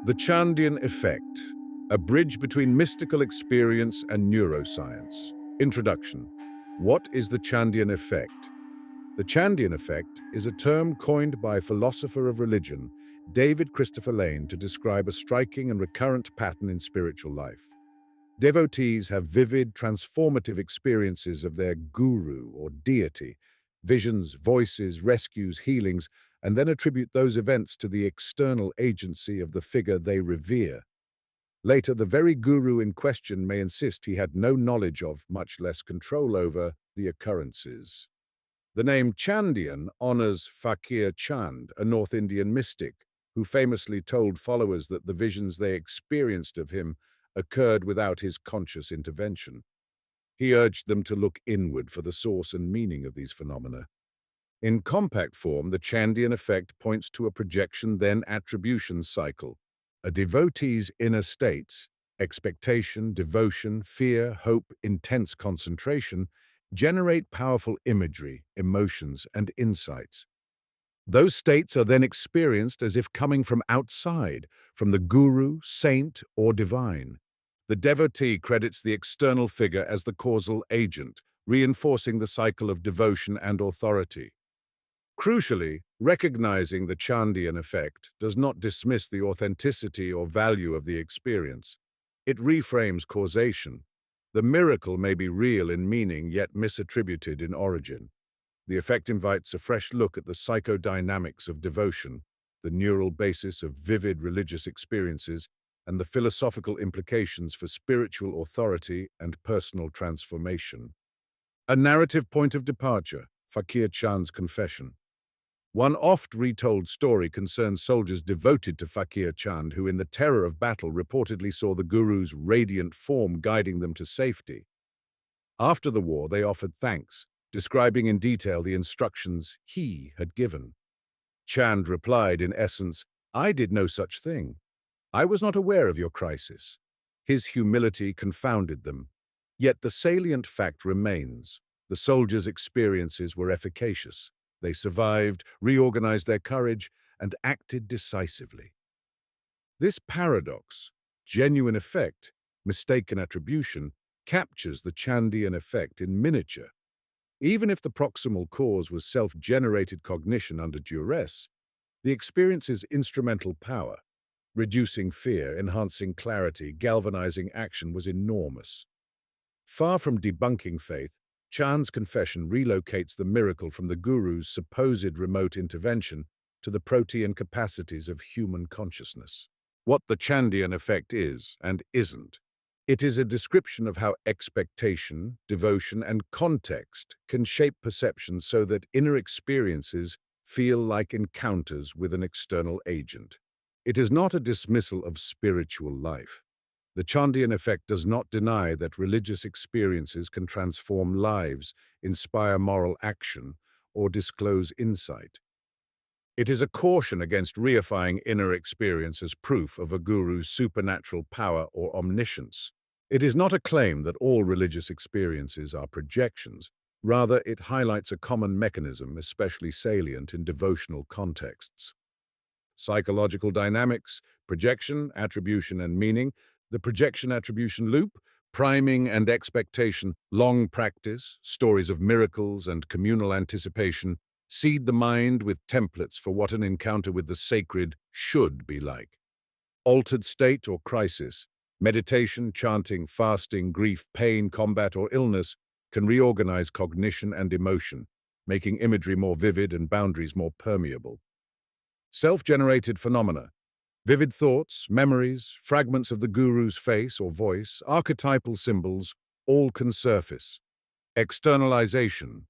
The Chandian Effect, a bridge between mystical experience and neuroscience. Introduction. What is the Chandian Effect? The Chandian Effect is a term coined by philosopher of religion David Christopher Lane to describe a striking and recurrent pattern in spiritual life. Devotees have vivid, transformative experiences of their guru or deity, visions, voices, rescues, healings, and then attribute those events to the external agency of the figure they revere. Later, the very guru in question may insist he had no knowledge of, much less control over, the occurrences. The name Chandian honors Faqir Chand, a North Indian mystic, who famously told followers that the visions they experienced of him occurred without his conscious intervention. He urged them to look inward for the source and meaning of these phenomena. In compact form, the Chandian effect points to a projection-then-attribution cycle. A devotee's inner states, expectation, devotion, fear, hope, intense concentration, generate powerful imagery, emotions, and insights. Those states are then experienced as if coming from outside, from the guru, saint, or divine. The devotee credits the external figure as the causal agent, reinforcing the cycle of devotion and authority. Crucially, recognizing the Chandian effect does not dismiss the authenticity or value of the experience. It reframes causation. The miracle may be real in meaning yet misattributed in origin. The effect invites a fresh look at the psychodynamics of devotion, the neural basis of vivid religious experiences, and the philosophical implications for spiritual authority and personal transformation. A narrative point of departure, Faqir Chand's confession. One oft-retold story concerns soldiers devoted to Faqir Chand who in the terror of battle reportedly saw the guru's radiant form guiding them to safety. After the war, they offered thanks, describing in detail the instructions he had given. Chand replied in essence, "I did no such thing. I was not aware of your crisis." His humility confounded them. Yet the salient fact remains. The soldiers' experiences were efficacious. They survived, reorganized their courage, and acted decisively. This paradox, genuine effect, mistaken attribution, captures the Chandian effect in miniature. Even if the proximal cause was self-generated cognition under duress, the experience's instrumental power, reducing fear, enhancing clarity, galvanizing action, was enormous. Far from debunking faith, Chand's confession relocates the miracle from the guru's supposed remote intervention to the protean capacities of human consciousness. What the Chandian effect is and isn't. It is a description of how expectation, devotion, and context can shape perception so that inner experiences feel like encounters with an external agent. It is not a dismissal of spiritual life. The Chandian effect does not deny that religious experiences can transform lives, inspire moral action, or disclose insight. It is a caution against reifying inner experience as proof of a guru's supernatural power or omniscience. It is not a claim that all religious experiences are projections. Rather, it highlights a common mechanism especially salient in devotional contexts. Psychological dynamics, projection, attribution, and meaning. The projection-attribution loop, priming and expectation, long practice, stories of miracles and communal anticipation, seed the mind with templates for what an encounter with the sacred should be like. Altered state or crisis, meditation, chanting, fasting, grief, pain, combat, or illness can reorganize cognition and emotion, making imagery more vivid and boundaries more permeable. Self-generated phenomena. Vivid thoughts, memories, fragments of the guru's face or voice, archetypal symbols, all can surface. Externalization.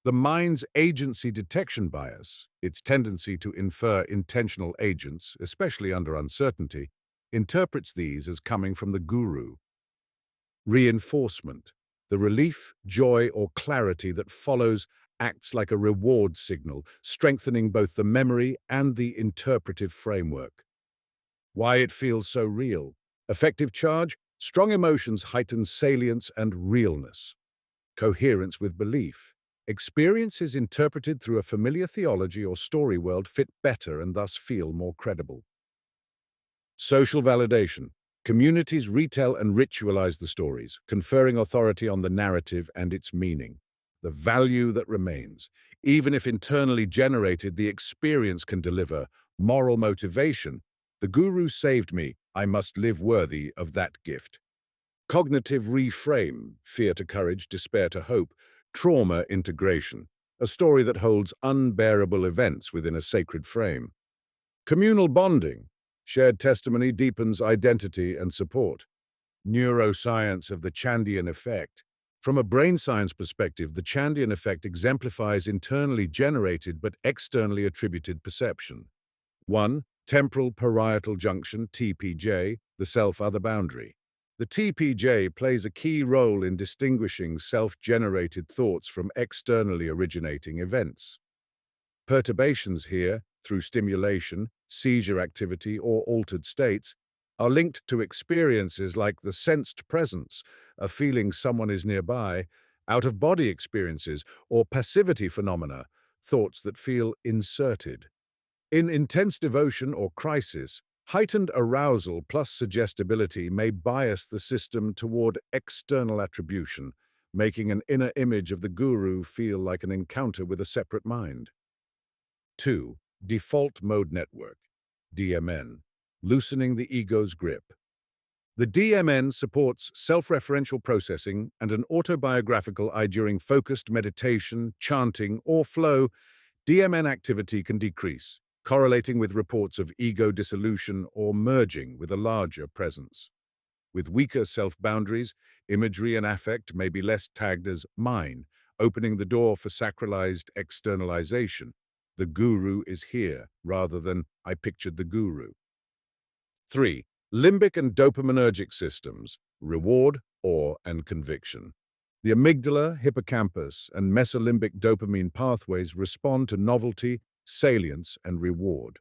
The mind's agency detection bias, its tendency to infer intentional agents, especially under uncertainty, interprets these as coming from the guru. Reinforcement. The relief, joy, or clarity that follows acts like a reward signal, strengthening both the memory and the interpretive framework. Why it feels so real. Effective charge, strong emotions heighten salience and realness. Coherence with belief. Experiences interpreted through a familiar theology or story world fit better and thus feel more credible. Social validation. Communities retell and ritualize the stories, conferring authority on the narrative and its meaning. The value that remains. Even if internally generated, the experience can deliver moral motivation. The guru saved me. I must live worthy of that gift. Cognitive reframe. Fear to courage, despair to hope. Trauma integration. A story that holds unbearable events within a sacred frame. Communal bonding. Shared testimony deepens identity and support. Neuroscience of the Chandian Effect. From a brain science perspective, the Chandian Effect exemplifies internally generated but externally attributed perception. 1. Temporal parietal junction, TPJ, the self-other boundary. The TPJ plays a key role in distinguishing self-generated thoughts from externally originating events. Perturbations here, through stimulation, seizure activity, or altered states, are linked to experiences like the sensed presence, a feeling someone is nearby, out-of-body experiences, or passivity phenomena, thoughts that feel inserted. In intense devotion or crisis, heightened arousal plus suggestibility may bias the system toward external attribution, making an inner image of the guru feel like an encounter with a separate mind. 2. Default Mode Network, DMN, loosening the ego's grip. The DMN supports self-referential processing and an autobiographical I during focused meditation, chanting, or flow. DMN activity can decrease, correlating with reports of ego dissolution or merging with a larger presence. With weaker self-boundaries, imagery and affect may be less tagged as mine, opening the door for sacralized externalization. The guru is here, rather than I pictured the guru. 3. Limbic and dopaminergic systems, reward, awe, and conviction. The amygdala, hippocampus, and mesolimbic dopamine pathways respond to novelty, salience, and reward.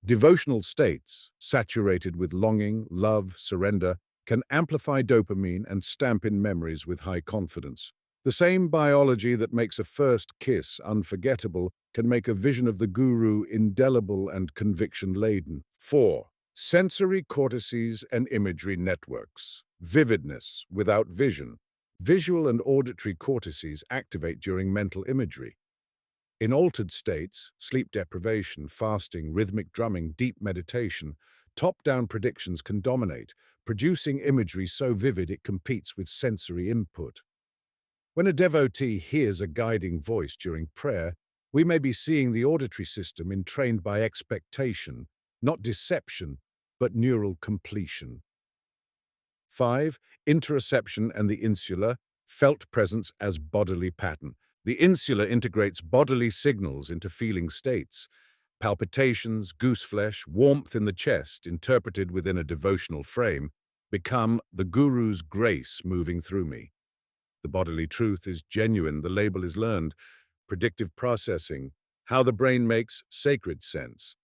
Devotional states, saturated with longing, love, surrender, can amplify dopamine and stamp in memories with high confidence. The same biology that makes a first kiss unforgettable can make a vision of the guru indelible and conviction-laden. 4. Sensory cortices and imagery networks. Vividness without vision. Visual and auditory cortices activate during mental imagery. In altered states, sleep deprivation, fasting, rhythmic drumming, deep meditation, top-down predictions can dominate, producing imagery so vivid it competes with sensory input. When a devotee hears a guiding voice during prayer, we may be seeing the auditory system entrained by expectation, not deception, but neural completion. 5. Interoception and the insular, felt presence as bodily pattern. The insula integrates bodily signals into feeling states. Palpitations, gooseflesh, warmth in the chest, interpreted within a devotional frame, become the guru's grace moving through me. The bodily truth is genuine, the label is learned. Predictive processing, how the brain makes sacred sense.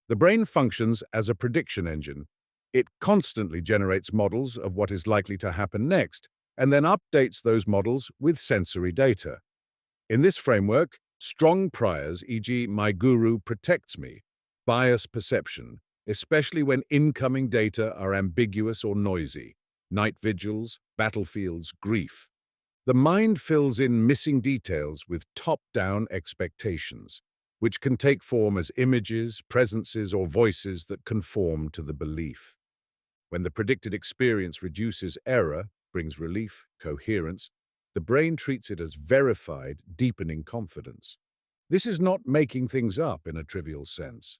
The brain functions as a prediction engine. It constantly generates models of what is likely to happen next, and then updates those models with sensory data. In this framework, strong priors, e.g., my guru protects me, bias perception, especially when incoming data are ambiguous or noisy, night vigils, battlefields, grief. The mind fills in missing details with top-down expectations, which can take form as images, presences, or voices that conform to the belief. When the predicted experience reduces error, brings relief, coherence, the brain treats it as verified, deepening confidence. This is not making things up in a trivial sense.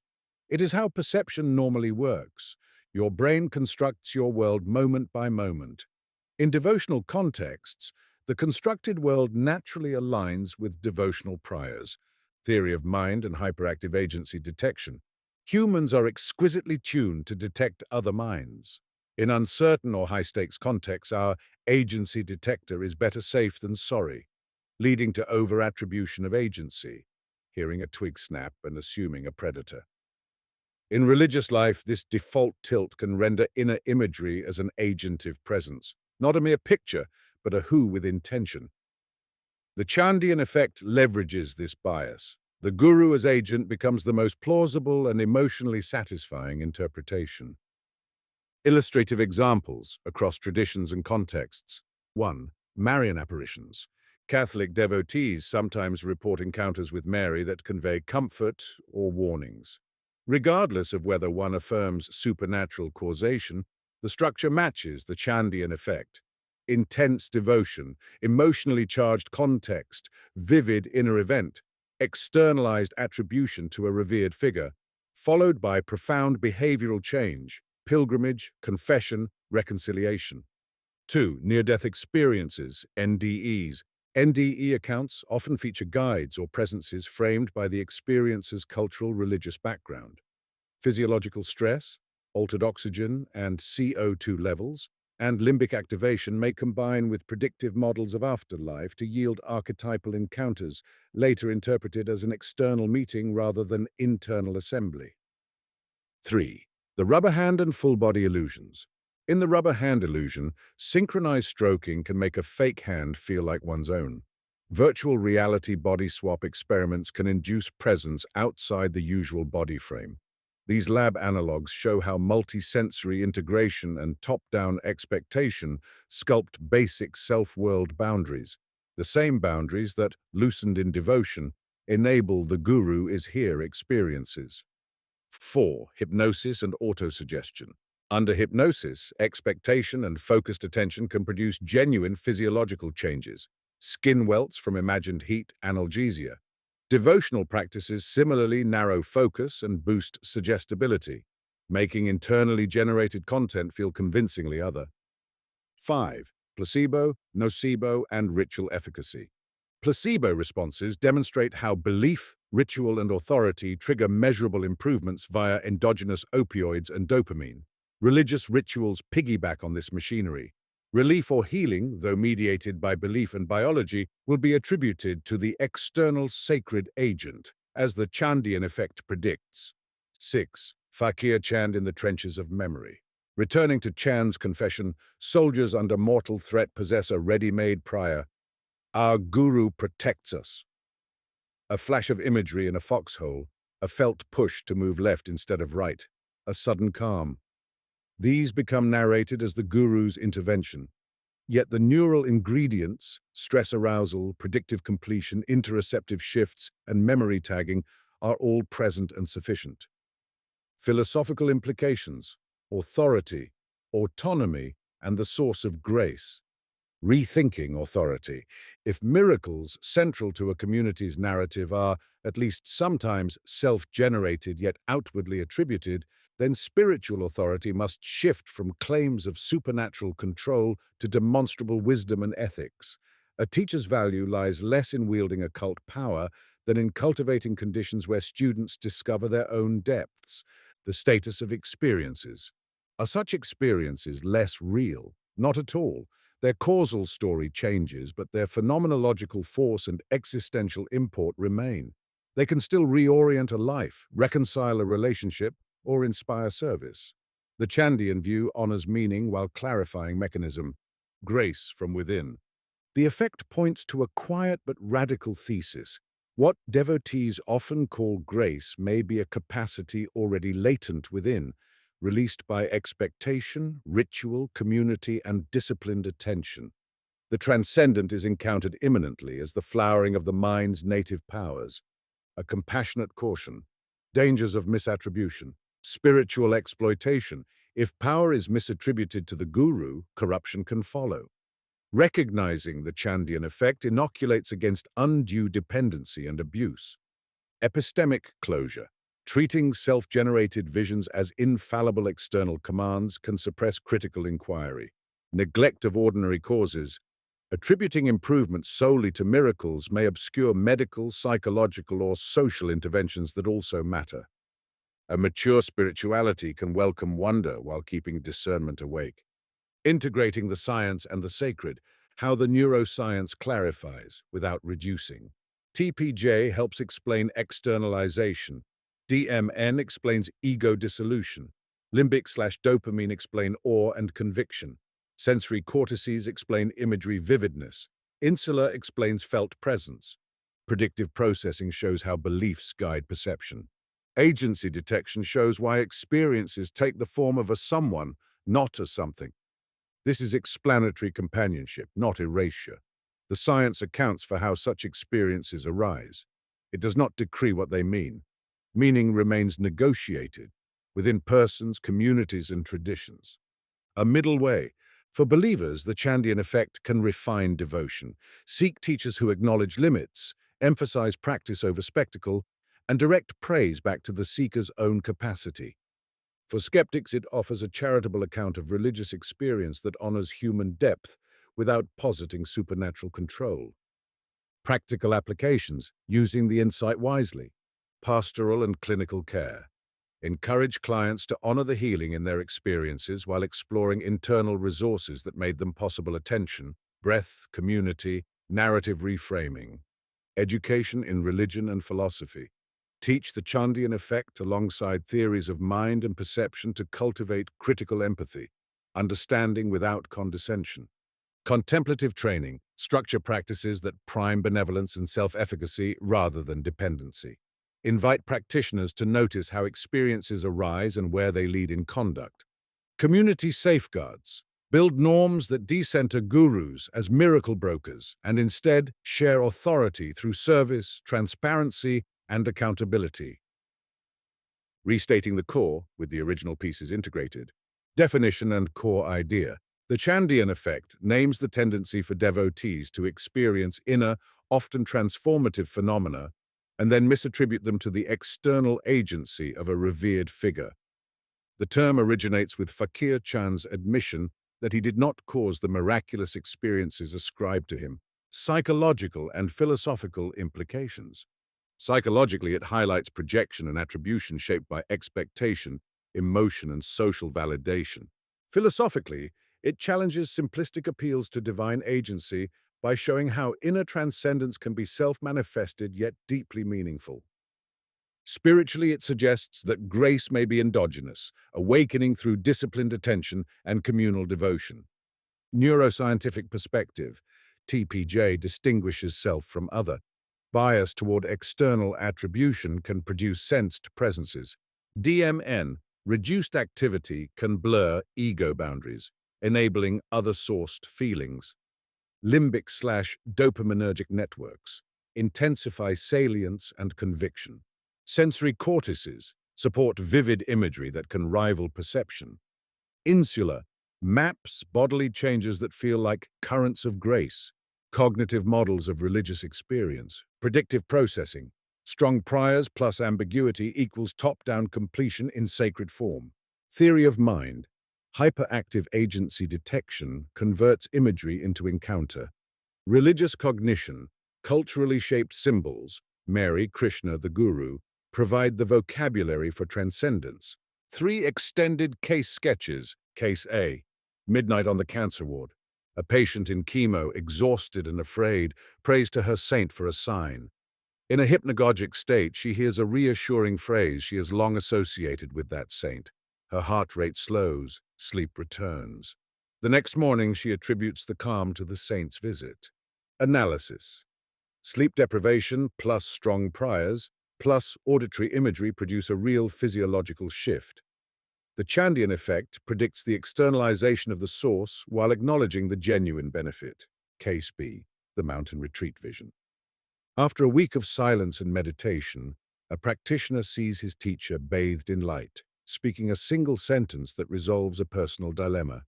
It is how perception normally works. Your brain constructs your world moment by moment. In devotional contexts, the constructed world naturally aligns with devotional priors, theory of mind and hyperactive agency detection. Humans are exquisitely tuned to detect other minds. In uncertain or high-stakes contexts, our agency detector is better safe than sorry, leading to over-attribution of agency, hearing a twig snap and assuming a predator. In religious life, this default tilt can render inner imagery as an agentive presence, not a mere picture, but a who with intention. The Chandian effect leverages this bias. The guru as agent becomes the most plausible and emotionally satisfying interpretation. Illustrative examples across traditions and contexts. 1. Marian apparitions. Catholic devotees sometimes report encounters with Mary that convey comfort or warnings. Regardless of whether one affirms supernatural causation, the structure matches the Chandian effect. Intense devotion, emotionally charged context, vivid inner event, externalized attribution to a revered figure, followed by profound behavioral change, pilgrimage, confession, reconciliation. 2. Near-death experiences, NDEs. NDE accounts often feature guides or presences framed by the experiencer's cultural religious background. Physiological stress, altered oxygen and CO2 levels, and limbic activation may combine with predictive models of afterlife to yield archetypal encounters, later interpreted as an external meeting rather than internal assembly. 3. The rubber hand and full-body illusions. In the rubber hand illusion, synchronized stroking can make a fake hand feel like one's own. Virtual reality body swap experiments can induce presence outside the usual body frame. These lab analogs show how multi-sensory integration and top-down expectation sculpt basic self-world boundaries, the same boundaries that, loosened in devotion, enable the guru is here experiences. 4. Hypnosis and autosuggestion. Under hypnosis, expectation and focused attention can produce genuine physiological changes, skin welts from imagined heat, analgesia. Devotional practices similarly narrow focus and boost suggestibility, making internally generated content feel convincingly other. 5. Placebo, nocebo, and ritual efficacy. Placebo responses demonstrate how belief, ritual, and authority trigger measurable improvements via endogenous opioids and dopamine. Religious rituals piggyback on this machinery. Relief or healing, though mediated by belief and biology, will be attributed to the external sacred agent, as the Chandian effect predicts. 6. Faqir Chand in the trenches of memory. Returning to Chand's confession, soldiers under mortal threat possess a ready-made prayer. Our guru protects us. A flash of imagery in a foxhole, a felt push to move left instead of right, a sudden calm. These become narrated as the guru's intervention. Yet the neural ingredients, stress arousal, predictive completion, interoceptive shifts, and memory tagging are all present and sufficient. Philosophical implications, authority, autonomy, and the source of grace. Rethinking authority. If miracles central to a community's narrative are, at least sometimes, self-generated yet outwardly attributed, then spiritual authority must shift from claims of supernatural control to demonstrable wisdom and ethics. A teacher's value lies less in wielding occult power than in cultivating conditions where students discover their own depths. The status of experiences. Are such experiences less real? Not at all. Their causal story changes, but their phenomenological force and existential import remain. They can still reorient a life, reconcile a relationship, or inspire service. The Chandian view honors meaning while clarifying mechanism. Grace from within. The effect points to a quiet but radical thesis. What devotees often call grace may be a capacity already latent within, released by expectation, ritual, community, and disciplined attention. The transcendent is encountered imminently as the flowering of the mind's native powers. A compassionate caution. Dangers of misattribution. Spiritual exploitation. If power is misattributed to the guru, corruption can follow. Recognizing the Chandian effect inoculates against undue dependency and abuse. Epistemic closure. Treating self-generated visions as infallible external commands can suppress critical inquiry. Neglect of ordinary causes. Attributing improvement solely to miracles may obscure medical, psychological, or social interventions that also matter. A mature spirituality can welcome wonder while keeping discernment awake. Integrating the science and the sacred, how the neuroscience clarifies without reducing. TPJ helps explain externalization. DMN explains ego dissolution. Limbic/dopamine explain awe and conviction. Sensory cortices explain imagery vividness. Insula explains felt presence. Predictive processing shows how beliefs guide perception. Agency detection shows why experiences take the form of a someone, not as something. This is explanatory companionship, not erasure. The science accounts for how such experiences arise. It does not decree what they mean. Meaning remains negotiated within persons, communities, and traditions. A middle way. For believers, the Chandian effect can refine devotion, seek teachers who acknowledge limits, emphasize practice over spectacle, and direct praise back to the seeker's own capacity. For skeptics, it offers a charitable account of religious experience that honors human depth without positing supernatural control. Practical applications, using the insight wisely. Pastoral and clinical care. Encourage clients to honor the healing in their experiences while exploring internal resources that made them possible: attention, breath, community, narrative reframing. Education in religion and philosophy. Teach the Chandian effect alongside theories of mind and perception to cultivate critical empathy, understanding without condescension. Contemplative training. Structure practices that prime benevolence and self-efficacy rather than dependency. Invite practitioners to notice how experiences arise and where they lead in conduct. Community safeguards. Build norms that decenter gurus as miracle brokers and instead share authority through service, transparency, and accountability. Restating the core, with the original pieces integrated. Definition and core idea. The Chandian effect names the tendency for devotees to experience inner, often transformative phenomena and then misattribute them to the external agency of a revered figure. The term originates with Faqir Chand's admission that he did not cause the miraculous experiences ascribed to him. Psychological and philosophical implications. Psychologically, it highlights projection and attribution shaped by expectation, emotion, and social validation. Philosophically, it challenges simplistic appeals to divine agency by showing how inner transcendence can be self-manifested yet deeply meaningful. Spiritually, it suggests that grace may be endogenous, awakening through disciplined attention and communal devotion. Neuroscientific perspective. TPJ distinguishes self from other. Bias toward external attribution can produce sensed presences. DMN, reduced activity, can blur ego boundaries, enabling other-sourced feelings. Limbic/dopaminergic networks intensify salience and conviction. Sensory cortices support vivid imagery that can rival perception. Insular maps bodily changes that feel like currents of grace. Cognitive models of religious experience. Predictive processing. Strong priors plus ambiguity equals top-down completion in sacred form. Theory of mind. Hyperactive agency detection converts imagery into encounter. Religious cognition. Culturally shaped symbols, Mary, Krishna, the Guru, provide the vocabulary for transcendence. 3 extended case sketches. Case A. Midnight on the cancer ward. A patient in chemo, exhausted and afraid, prays to her saint for a sign. In a hypnagogic state, she hears a reassuring phrase she has long associated with that saint. Her heart rate slows, sleep returns. The next morning, she attributes the calm to the saint's visit. Analysis. Sleep deprivation plus strong priors plus auditory imagery produce a real physiological shift. The Chandian effect predicts the externalization of the source while acknowledging the genuine benefit. Case B, the mountain retreat vision. After a week of silence and meditation, a practitioner sees his teacher bathed in light, speaking a single sentence that resolves a personal dilemma.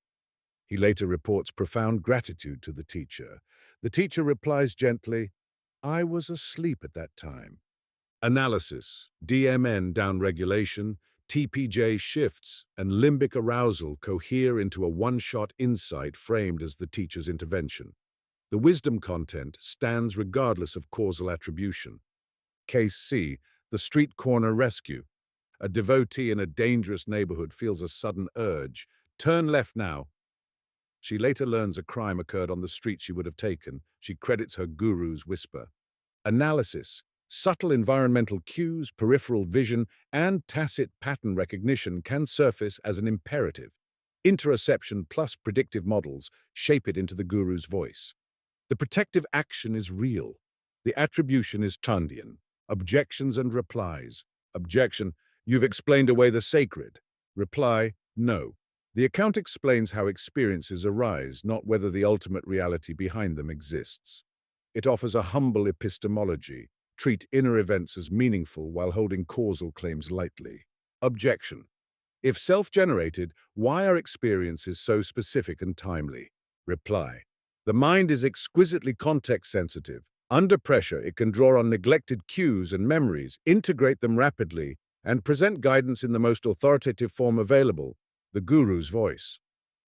He later reports profound gratitude to the teacher. The teacher replies gently, "I was asleep at that time." Analysis, DMN downregulation, TPJ shifts, and limbic arousal cohere into a one-shot insight framed as the teacher's intervention. The wisdom content stands regardless of causal attribution. Case C, the street corner rescue. A devotee in a dangerous neighborhood feels a sudden urge. Turn left now. She later learns a crime occurred on the street she would have taken. She credits her guru's whisper. Analysis. Subtle environmental cues, peripheral vision, and tacit pattern recognition can surface as an imperative. Interoception plus predictive models shape it into the guru's voice. The protective action is real. The attribution is Chandian. Objections and replies. Objection: you've explained away the sacred. Reply: no. The account explains how experiences arise, not whether the ultimate reality behind them exists. It offers a humble epistemology, treat inner events as meaningful while holding causal claims lightly. Objection. If self-generated, why are experiences so specific and timely? Reply. The mind is exquisitely context-sensitive. Under pressure, it can draw on neglected cues and memories, integrate them rapidly, and present guidance in the most authoritative form available, the guru's voice.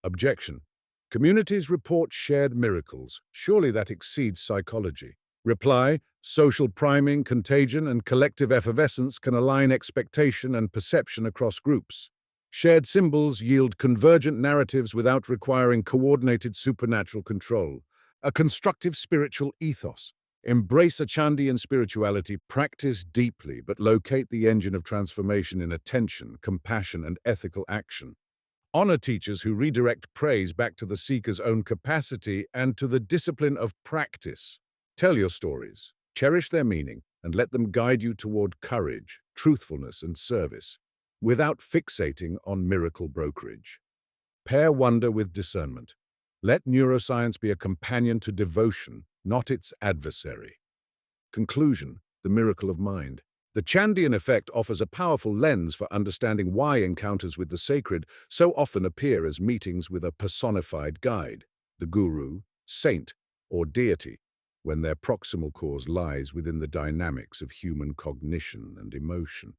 Objection. Communities report shared miracles. Surely that exceeds psychology. Reply. Social priming, contagion, and collective effervescence can align expectation and perception across groups. Shared symbols yield convergent narratives without requiring coordinated supernatural control. A constructive spiritual ethos. Embrace a Chandian spirituality, practice deeply, but locate the engine of transformation in attention, compassion, and ethical action. Honor teachers who redirect praise back to the seeker's own capacity and to the discipline of practice. Tell your stories, cherish their meaning, and let them guide you toward courage, truthfulness, and service, without fixating on miracle brokerage. Pair wonder with discernment. Let neuroscience be a companion to devotion, not its adversary. Conclusion: the miracle of mind. The Chandian effect offers a powerful lens for understanding why encounters with the sacred so often appear as meetings with a personified guide, the guru, saint, or deity, when their proximal cause lies within the dynamics of human cognition and emotion.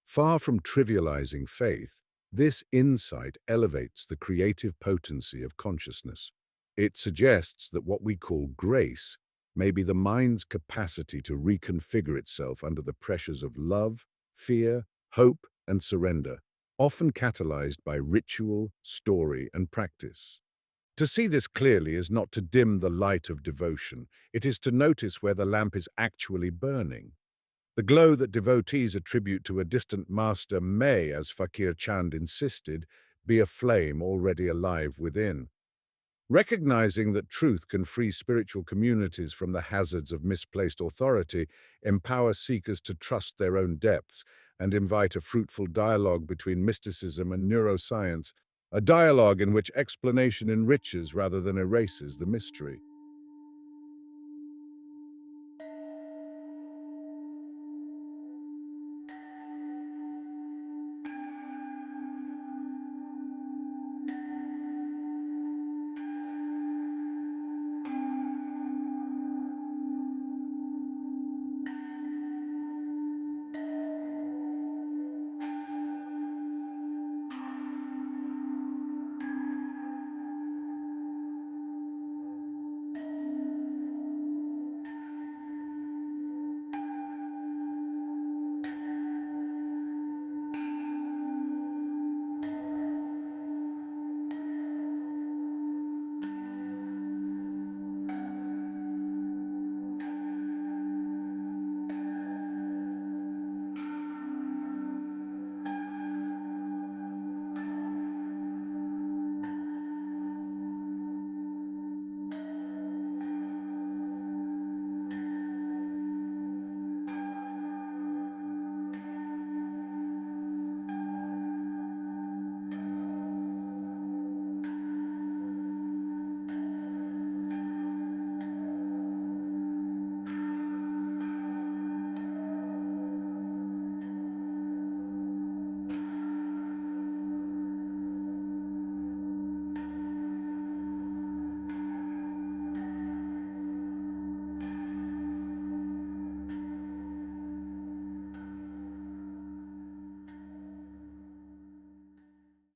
Far from trivializing faith, this insight elevates the creative potency of consciousness. It suggests that what we call grace may be the mind's capacity to reconfigure itself under the pressures of love, fear, hope, and surrender, often catalyzed by ritual, story, and practice. To see this clearly is not to dim the light of devotion, it is to notice where the lamp is actually burning. The glow that devotees attribute to a distant master may, as Faqir Chand insisted, be a flame already alive within. Recognizing that truth can free spiritual communities from the hazards of misplaced authority, empower seekers to trust their own depths, and invite a fruitful dialogue between mysticism and neuroscience, a dialogue in which explanation enriches rather than erases the mystery.